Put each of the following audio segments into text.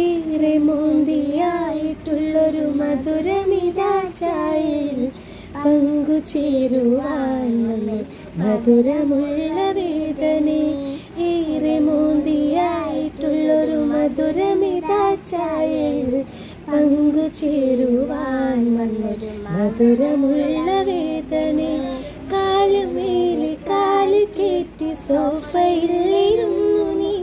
ഏറെ മോന്തിയായിട്ടുള്ളൊരു മധുരമിതാ ചായയിൽ പങ്കുചേരുവാൻ വന്ന് മധുരമുള്ള വേദനേ. ഏറെ മോന്തിയായിട്ടുള്ളൊരു മധുരമിതാ ചായയിൽ പങ്കുചേരുവാൻ വന്നൊരു മധുരമുള്ള വേദനേ. കാലുമേലെ കാല് കേറ്റി സോഫയിലിരുന്നു നീ,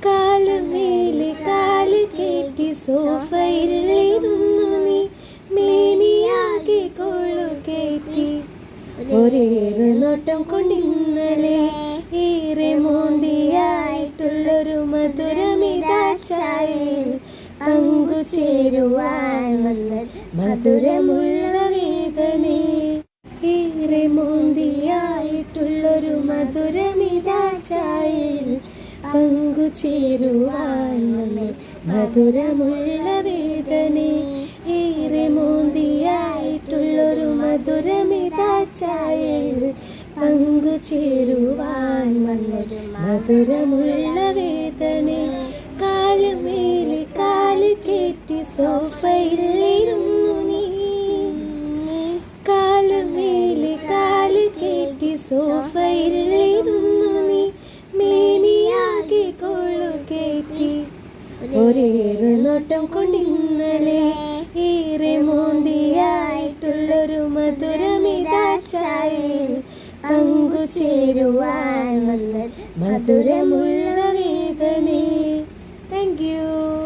കാലുമേലെ കാല് കേറ്റി സോഫയിലിരുന്നു നീ. മേനിയാകെ കൊള്ളു കേറ്റി ഒരേറെ നോട്ടം കൊണ്ടിന്നലെ. ഏറെ മോന്തിയായിട്ടുള്ളൊരു മധുരമിതാ ചായയിൽ പങ്കുചേരുവാൻ വന്ന മധുരമുള്ള വേദനേ. ഏറെ മോന്തിയായിട്ടുള്ളൊരു മധുരമിതാ ചായയിൽ പങ്കുചേരുവാൻ വന്ന മധുരമുള്ള വേദനേ. ഏറെ മോന്തിയായിട്ടുള്ളൊരു മധുരമിതാ ചായയിൽ പങ്കുചേരുവാൻ വന്നൊരു മധുരമുള്ള വേദനേ. കാലുമേലെ കാല് കേറ്റി സോഫയിലിരുന്നു നീ, കാലുമേലെ കാല് കേറ്റി സോഫയിലിരുന്നു നീ. മേനിയാകെ കൊള്ളു കേറ്റി ഒരേറെ നോട്ടം കൊണ്ടിന്നലെ. ഏറെ മോന്തിയായിട്ടുള്ളൊരു മധുരമിതാ ചായയിൽ പങ്കുചേരുവാൻ വന്ന മധുരമുള്ള വേദനേ. Thank you.